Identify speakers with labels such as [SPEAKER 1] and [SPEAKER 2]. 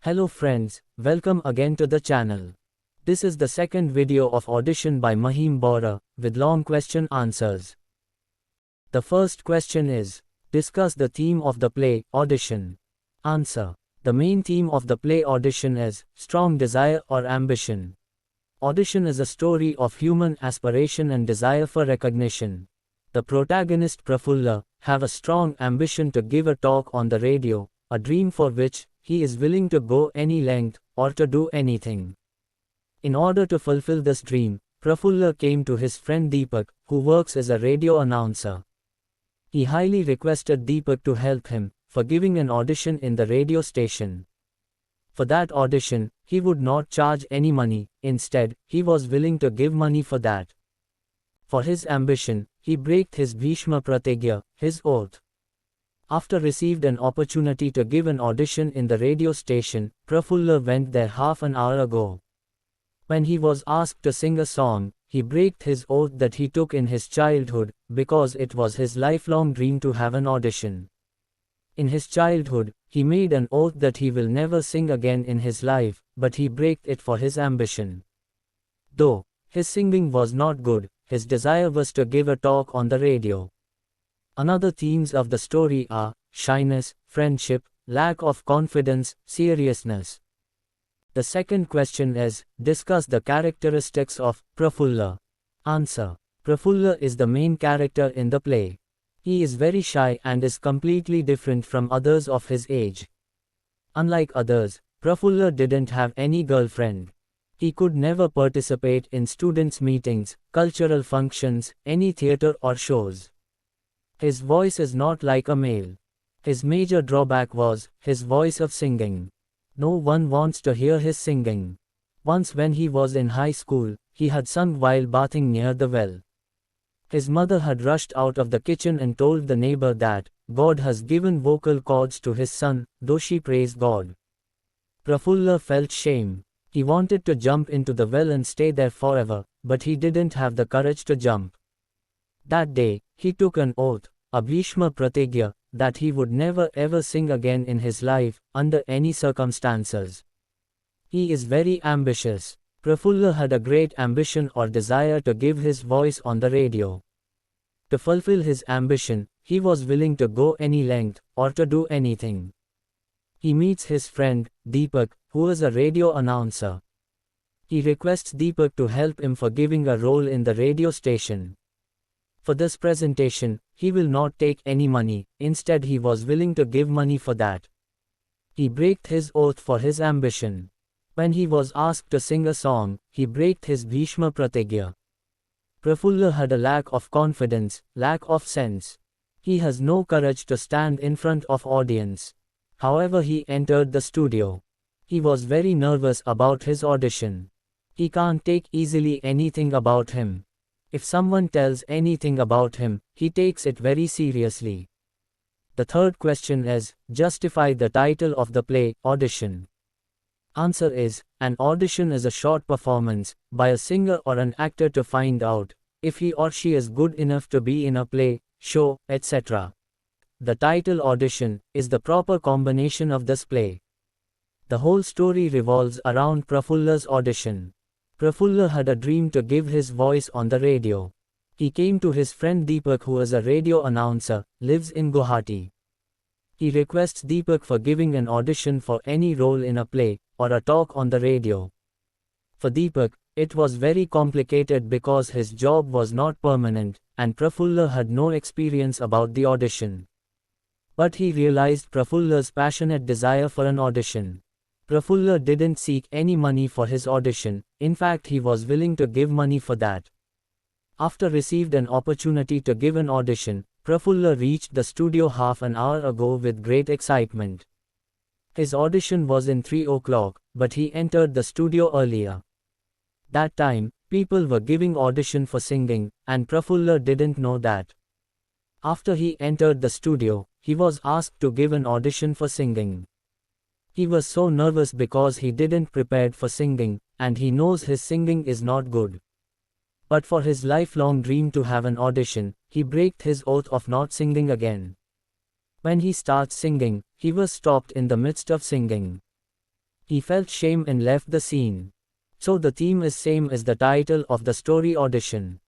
[SPEAKER 1] Hello friends, welcome again to the channel. This is the second video of audition by Mahim Bora, with long question answers. The first question is, discuss the theme of the play, Audition. Answer. The main theme of the play Audition is, strong desire or ambition. Audition is a story of human aspiration and desire for recognition. The protagonist Prafulla have a strong ambition to give a talk on the radio, a dream for which he is willing to go any length, or to do anything. In order to fulfill this dream, Prafulla came to his friend Deepak, who works as a radio announcer. He highly requested Deepak to help him, for giving an audition in the radio station. For that audition, he would not charge any money, instead, he was willing to give money for that. For his ambition, he break his Bhishma Pratigya, his oath. After received an opportunity to give an audition in the radio station, Prafulla went there half an hour ago. When he was asked to sing a song, he break his oath that he took in his childhood, because it was his lifelong dream to have an audition. In his childhood, he made an oath that he will never sing again in his life, but he break it for his ambition. Though his singing was not good, his desire was to give a talk on the radio. Another themes of the story are shyness, friendship, lack of confidence, seriousness. The second question is, discuss the characteristics of Prafulla. Answer. Prafulla is the main character in the play. He is very shy and is completely different from others of his age. Unlike others, Prafulla didn't have any girlfriend. He could never participate in students' meetings, cultural functions, any theater or shows. His voice is not like a male. His major drawback was his voice of singing. No one wants to hear his singing. Once when he was in high school, he had sung while bathing near the well. His mother had rushed out of the kitchen and told the neighbor that God has given vocal cords to his son, though she praised God. Prafulla felt shame. He wanted to jump into the well and stay there forever, but he didn't have the courage to jump. That day, he took an oath, a Bhishma Pratigya, that he would never ever sing again in his life, under any circumstances. He is very ambitious. Prafulla had a great ambition or desire to give his voice on the radio. To fulfill his ambition, he was willing to go any length, or to do anything. He meets his friend, Deepak, who is a radio announcer. He requests Deepak to help him for giving a role in the radio station. For this presentation, he will not take any money, instead he was willing to give money for that. He break his oath for his ambition. When he was asked to sing a song, he break his Bhishma Pratigya. Prafulla had a lack of confidence, lack of sense. He has no courage to stand in front of audience. However, he entered the studio. He was very nervous about his audition. He can't take easily anything about him. If someone tells anything about him, he takes it very seriously. The third question is, justify the title of the play, Audition. Answer is, an audition is a short performance, by a singer or an actor to find out, if he or she is good enough to be in a play, show, etc. The title Audition is the proper combination of this play. The whole story revolves around Prafulla's audition. Prafulla had a dream to give his voice on the radio. He came to his friend Deepak, who is a radio announcer, lives in Guwahati. He requests Deepak for giving an audition for any role in a play, or a talk on the radio. For Deepak, it was very complicated because his job was not permanent, and Prafulla had no experience about the audition. But he realized Prafulla's passionate desire for an audition. Prafulla didn't seek any money for his audition, in fact he was willing to give money for that. After received an opportunity to give an audition, Prafulla reached the studio half an hour ago with great excitement. His audition was in 3 o'clock, but he entered the studio earlier. That time, people were giving audition for singing, and Prafulla didn't know that. After he entered the studio, he was asked to give an audition for singing. He was so nervous because he didn't prepared for singing, and he knows his singing is not good. But for his lifelong dream to have an audition, he break his oath of not singing again. When he starts singing, he was stopped in the midst of singing. He felt shame and left the scene. So the theme is same as the title of the story audition.